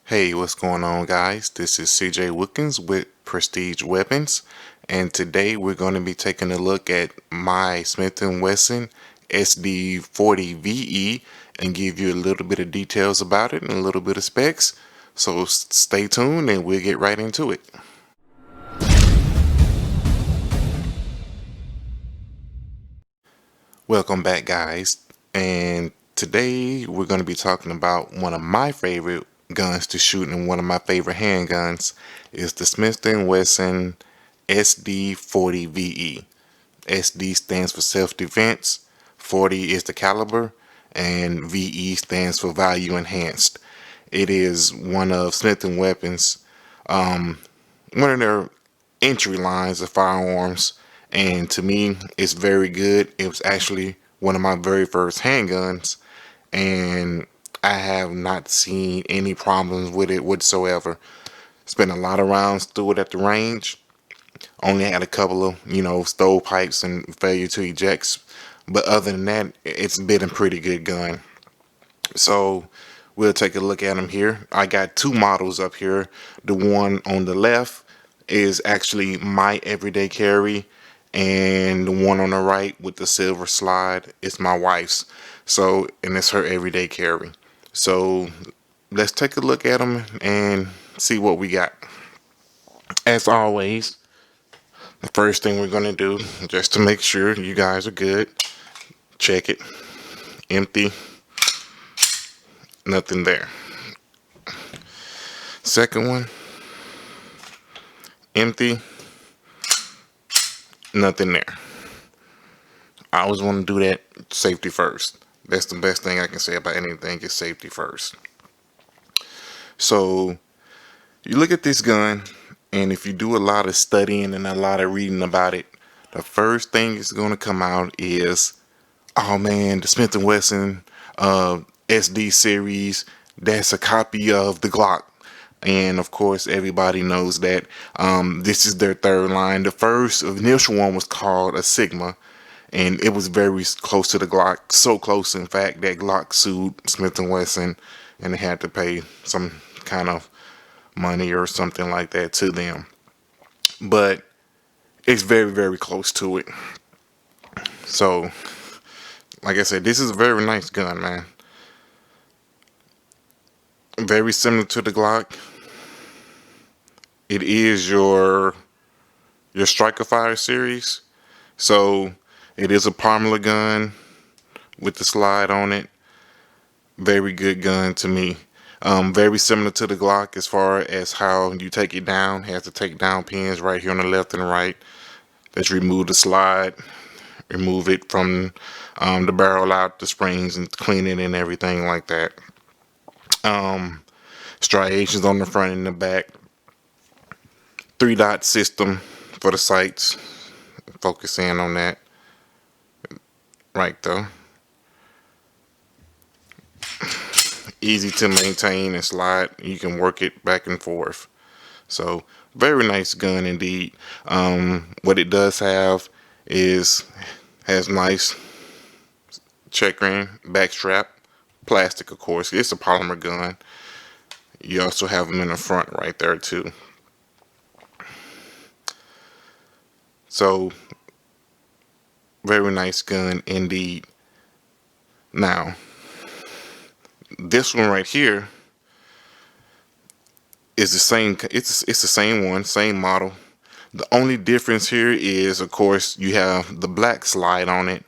Hey, what's going on, guys? This is CJ Wilkins with Prestige Weapons, and today we're going to be taking a look at my Smith Wesson SD40VE and give you a little bit of details about it and a little bit of specs. So stay tuned and we'll get right into it. Welcome back, guys, and today we're going to be talking about one of my favorite guns to shoot, and one of my favorite handguns is the Smith Wesson SD40VE. SD stands for self-defense, 40 is the caliber, and VE stands for value enhanced. It is one of Smith & Wesson's, one of their entry lines of firearms, and to me it's very good. It was actually one of my very first handguns, and I have not seen any problems with it whatsoever. Spent a lot of rounds through it at the range. Only had a couple of, stovepipes and failure to ejects, but other than that, it's been a pretty good gun. So we'll take a look at them here. I got two models up here. The one on the left is actually my everyday carry, and the one on the right with the silver slide is my wife's. So, and it's her everyday carry. So let's take a look at them and see what we got. As always, the first thing we're going to do, just to make sure you guys are good, check it. Empty. Nothing there. Second one, empty. Nothing there. I always want to do that safety first. That's the best thing I can say about anything, is safety first. So you look at this gun, and if you do a lot of studying and a lot of reading about it, the first thing that's going to come out is, oh man, the Smith & Wesson SD series, that's a copy of the Glock. And of course everybody knows that this is their third line. The first initial one was called a Sigma, and it was very close to the Glock, so close in fact that Glock sued Smith & Wesson, and they had to pay some kind of money or something like that to them. But it's very, very close to it. So like I said, this is a very nice gun, man. Very similar to the Glock. It is your Striker Fire series. So it is a Palmer gun with the slide on it. Very good gun to me. Very similar to the Glock as far as how you take it down. It has the takedown pins right here on the left and the right. Let's remove the slide, remove it from the barrel out, the springs, and clean it and everything like that. Striations on the front and the back. 3-dot system for the sights. Focus in on that. Right though. Easy to maintain and slide. You can work it back and forth. So very nice gun indeed. What it does have is has nice checkering back strap, plastic of course. It's a polymer gun. You also have them in the front right there too. So very nice gun indeed. Now this one right here is the same. It's the same one, same model. The only difference here is, of course, you have the black slide on it,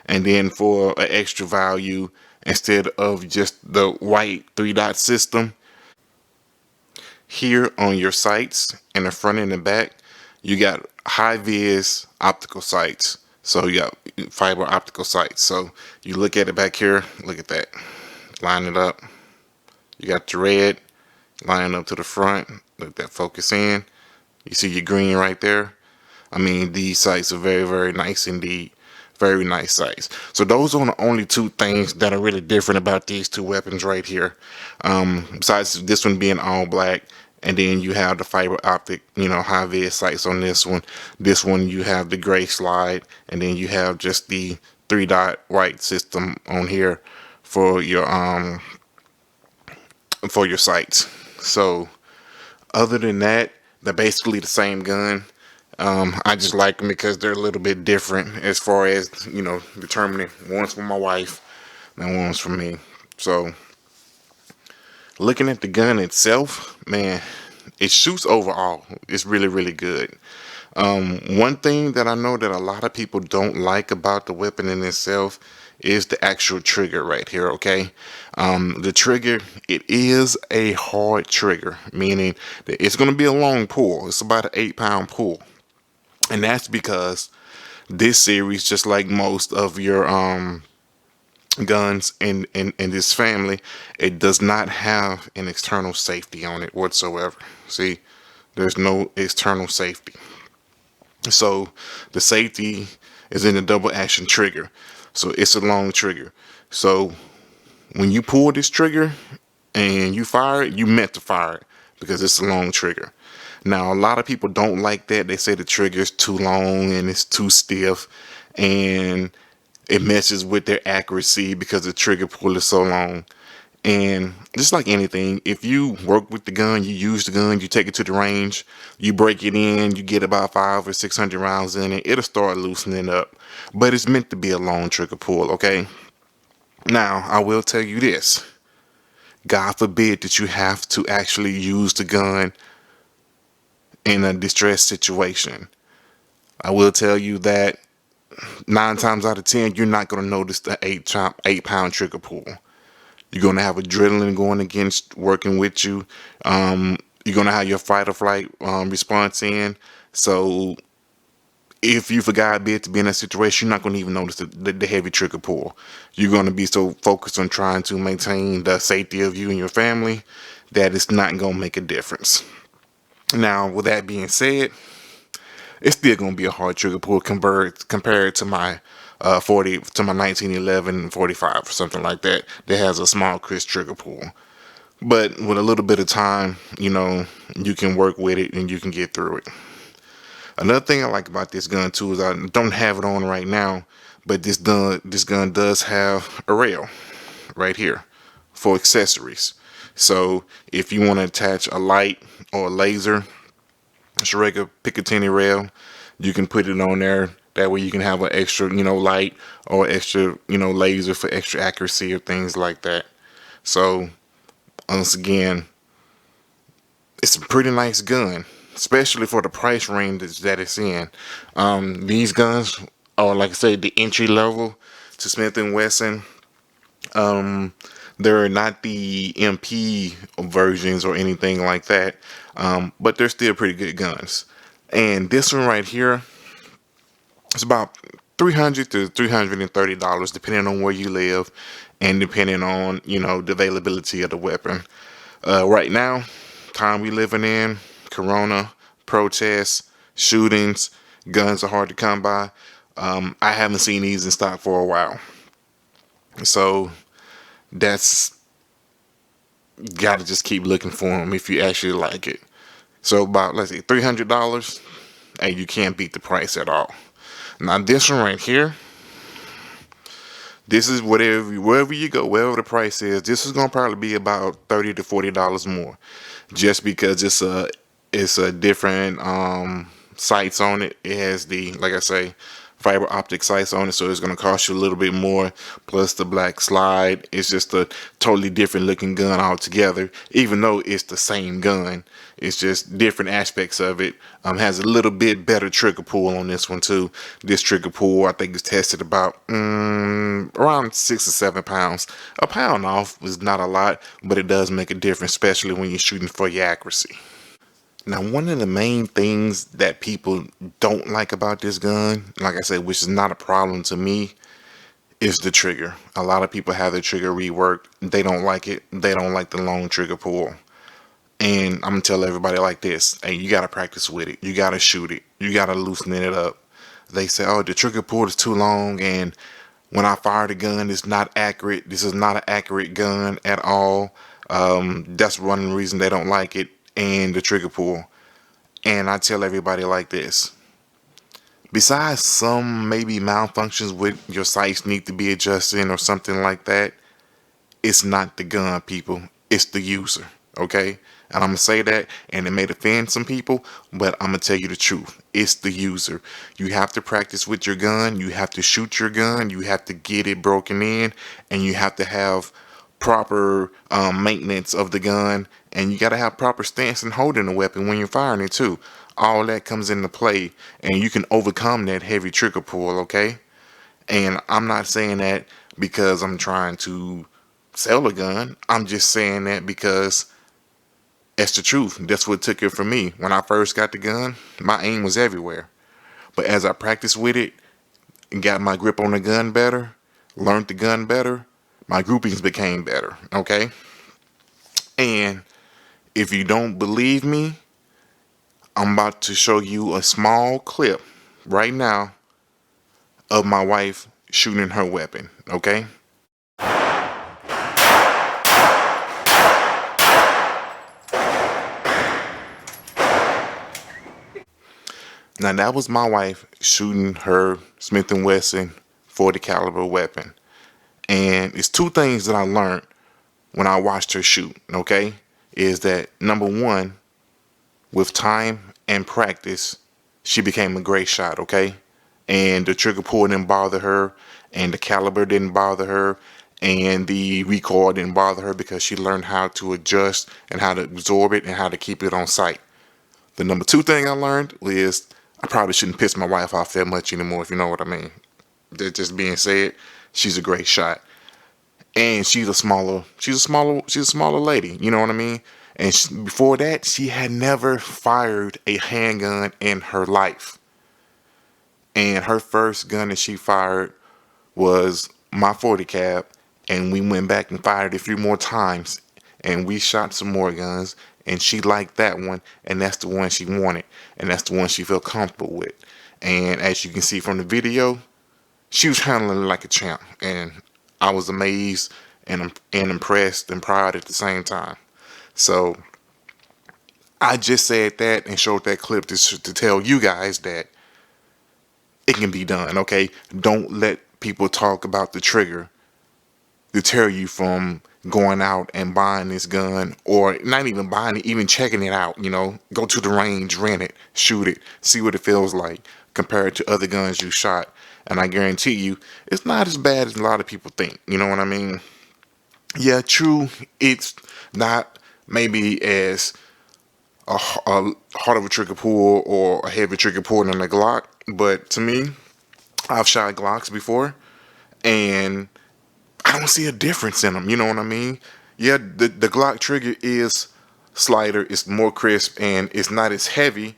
and then for an extra value, instead of just the white 3-dot system, here on your sights in the front and the back, you got high vis optical sights. So you got fiber optical sights. So you look at it back here, look at that, line it up. You got the red line up to the front, let that focus in. You see your green right there. I mean, these sights are very, very nice indeed. Very nice sights. So those are the only two things that are really different about these two weapons right here. Besides this one being all black, and then you have the fiber optic, high vis sights on this one. This one you have the gray slide, and then you have just the 3-dot white system on here for your sights. So other than that, they're basically the same gun. I just like them because they're a little bit different as far as, determining one's for my wife and one's for me. So looking at the gun itself, man, it shoots overall. It's really, really good. One thing that I know that a lot of people don't like about the weapon in itself is the actual trigger right here, okay? The trigger, it is a hard trigger, meaning that it's going to be a long pull. It's about an 8-pound pull. And that's because this series, just like most of your guns in this family, it does not have an external safety on it whatsoever. See, there's no external safety. So the safety is in the double action trigger. So it's a long trigger. So when you pull this trigger and you fire it, you meant to fire it because it's a long trigger. Now, a lot of people don't like that. They say the trigger is too long and it's too stiff and it messes with their accuracy because the trigger pull is so long. And just like anything, if you work with the gun, you use the gun, you take it to the range, you break it in, you get about 500 or 600 rounds in it, it'll start loosening up. But it's meant to be a long trigger pull, okay? Now, I will tell you this. God forbid that you have to actually use the gun in a distress situation. I will tell you that 9 times out of 10, you're not going to notice the 8-pound trigger pull. You're going to have adrenaline going against working with you. You're going to have your fight or flight response in. So if you forgot a bit to be in that situation, you're not going to even notice the heavy trigger pull. You're going to be so focused on trying to maintain the safety of you and your family that it's not going to make a difference. Now, with that being said, it's still going to be a hard trigger pull compared to my 1911 45 or something like that has a small crisp trigger pull. But with a little bit of time, you can work with it and you can get through it. Another thing I like about this gun too is I don't have it on right now, but this gun does have a rail right here for accessories. So if you want to attach a light or a laser, it's a regular Picatinny rail, you can put it on there. That way you can have an extra, light or extra, laser for extra accuracy or things like that. So once again, it's a pretty nice gun, especially for the price range that it's in. These guns are, like I say, the entry level to Smith & Wesson. They're not the MP versions or anything like that, but they're still pretty good guns. And this one right here, it's about $300 to $330 depending on where you live and depending on, the availability of the weapon. Right now, time we living in, Corona, protests, shootings, guns are hard to come by. I haven't seen these in stock for a while. So that's gotta just keep looking for them if you actually like it. So about, let's say, $300, and you can't beat the price at all. Now this one right here, this is wherever you go, wherever the price is, this is gonna probably be about $30 to $40 more, just because it's a different sights on it. It has the, like I say, fiber optic sights on it, so it's going to cost you a little bit more, plus the black slide. It's just a totally different looking gun altogether, even though it's the same gun. It's just different aspects of it. Has a little bit better trigger pull on this one too. This trigger pull, I think, is tested about around 6 or 7 pounds. A pound off is not a lot, but it does make a difference, especially when you're shooting for your accuracy. Now, one of the main things that people don't like about this gun, like I said, which is not a problem to me, is the trigger. A lot of people have their trigger reworked. They don't like it. They don't like the long trigger pull. And I'm going to tell everybody like this. Hey, you got to practice with it. You got to shoot it. You got to loosen it up. They say, oh, the trigger pull is too long, and when I fire the gun, it's not accurate. This is not an accurate gun at all. That's one of the reasons they don't like it. And the trigger pull. And I tell everybody like this. Besides some maybe malfunctions with your sights need to be adjusted or something like that, it's not the gun, people. It's the user. okay? And I'm gonna say that, and it may offend some people, but I'm gonna tell you the truth. It's the user. You have to practice with your gun. You have to shoot your gun. You have to get it broken in, and you have to have proper maintenance of the gun, and you got to have proper stance and holding the weapon when you're firing it too. All that comes into play, and you can overcome that heavy trigger pull, okay? And I'm not saying that because I'm trying to sell a gun. I'm just saying that because that's the truth. That's what took it from me. When I first got the gun, my aim was everywhere. But as I practiced with it and got my grip on the gun better, learned the gun better, my groupings became better, okay? And if you don't believe me, I'm about to show you a small clip right now of my wife shooting her weapon, okay? Now that was my wife shooting her Smith Wesson 40 caliber weapon. And it's two things that I learned when I watched her shoot, okay? Is that number one, with time and practice, she became a great shot, okay? And the trigger pull didn't bother her, and the caliber didn't bother her, and the recoil didn't bother her because she learned how to adjust and how to absorb it and how to keep it on sight. The number two thing I learned is I probably shouldn't piss my wife off that much anymore, if you know what I mean. That just being said, she's a great shot. And she's a smaller lady, you know what I mean? And before that, she had never fired a handgun in her life. And her first gun that she fired was my 40 cal, and we went back and fired it a few more times, and we shot some more guns, and she liked that one, and that's the one she wanted, and that's the one she felt comfortable with. And as you can see from the video, she was handling it like a champ, and I was amazed and impressed and proud at the same time. So I just said that and showed that clip to tell you guys that it can be done, okay? Don't let people talk about the trigger deter you from going out and buying this gun, or not even buying it, even checking it out, you know? Go to the range, rent it, shoot it, see what it feels like compared to other guns you shot. And I guarantee you, it's not as bad as a lot of people think, you know what I mean? Yeah, true, it's not maybe as a hard of a trigger pull or a heavy trigger pull than a Glock, but to me, I've shot Glocks before, and I don't see a difference in them. You know what I mean? Yeah, the Glock trigger is slighter, it's more crisp, and it's not as heavy,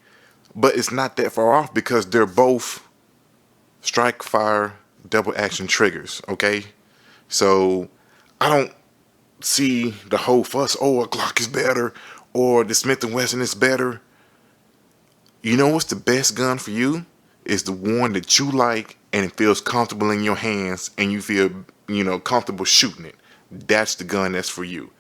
but it's not that far off because they're both strike fire double action triggers. Okay, so I don't see the whole fuss. Oh, a Glock is better, or the Smith & Wesson is better. You know what's the best gun for you? Is the one that you like and it feels comfortable in your hands and you feel, you know, comfortable shooting it. That's the gun that's for you.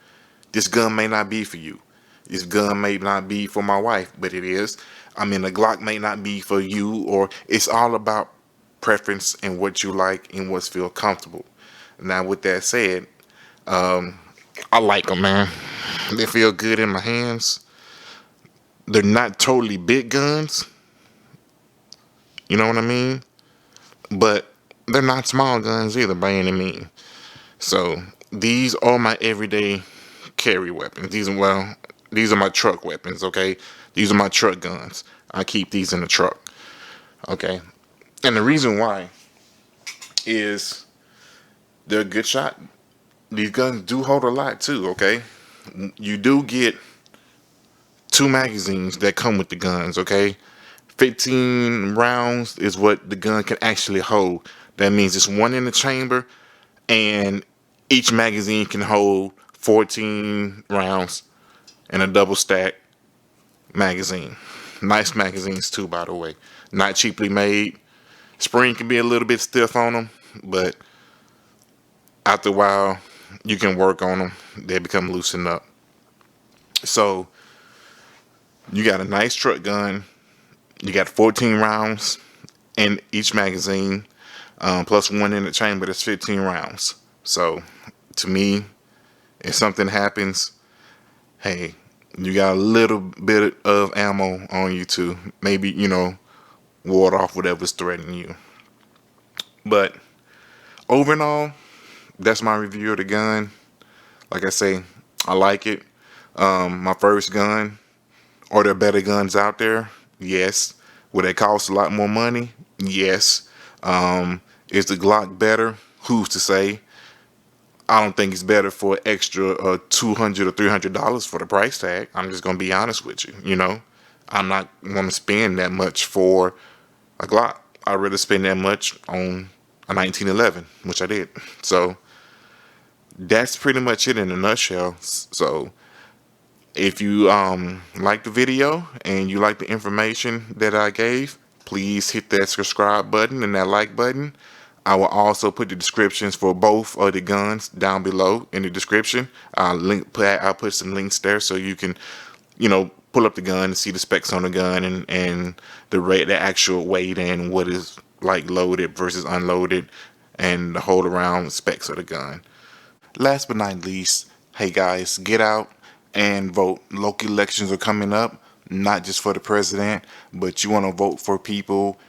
This gun may not be for you. This gun may not be for my wife, but it is. I mean, the Glock may not be for you, or it's all about preference and what you like and what's feel comfortable. Now, with that said, I like them, man. They feel good in my hands. They're not totally big guns. You know what I mean? But they're not small guns either by any means. So these are my everyday carry weapons. These are my truck weapons, okay? These are my truck guns. I keep these in the truck. Okay. And the reason why is they're a good shot. These guns do hold a lot too, okay? You do get 2 magazines that come with the guns, okay? 15 rounds is what the gun can actually hold. That means it's one in the chamber, and each magazine can hold 14 rounds in a double stack magazine. Nice magazines too, by the way. Not cheaply made. Spring can be a little bit stiff on them, but after a while, you can work on them. They become loosened up. So you got a nice truck gun. You got 14 rounds in each magazine, plus one in the chamber. That's 15 rounds. So to me, if something happens, hey, you got a little bit of ammo on you to maybe, ward off whatever's threatening you. But over and all, that's my review of the gun. Like I say, I like it. My first gun. Are there better guns out there? Yes. Will they cost a lot more money? Yes. Is the Glock better? Who's to say? I don't think it's better for extra $200 or $300 for the price tag. I'm just gonna be honest with you. I'm not gonna spend that much for a Glock. I'd rather spend that much on a 1911, which I did. So that's pretty much it in a nutshell. So if you like the video and you like the information that I gave, please hit that subscribe button and that like button. I will also put the descriptions for both of the guns down below in the description. I'll put some links there so you can, pull up the gun and see the specs on the gun and the actual weight and what is like loaded versus unloaded and the whole around specs of the gun. Last but not least, hey guys, get out and vote. Local elections are coming up, not just for the president, but you want to vote for people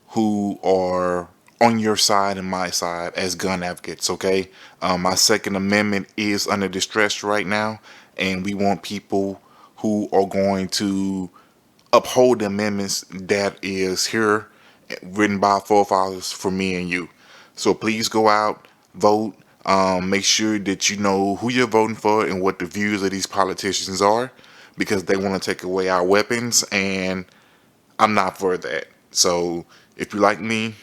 who are on your side and my side as gun advocates, okay? My Second Amendment is under distress right now, and we want people who are going to uphold the amendments that is here written by our forefathers for me and you. So please go out, vote. Make sure that you know who you're voting for and what the views of these politicians are, because they want to take away our weapons, and I'm not for that. So if you like me,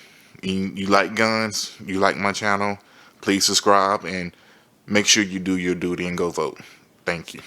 you like guns, you like my channel, please subscribe and make sure you do your duty and go vote. Thank you.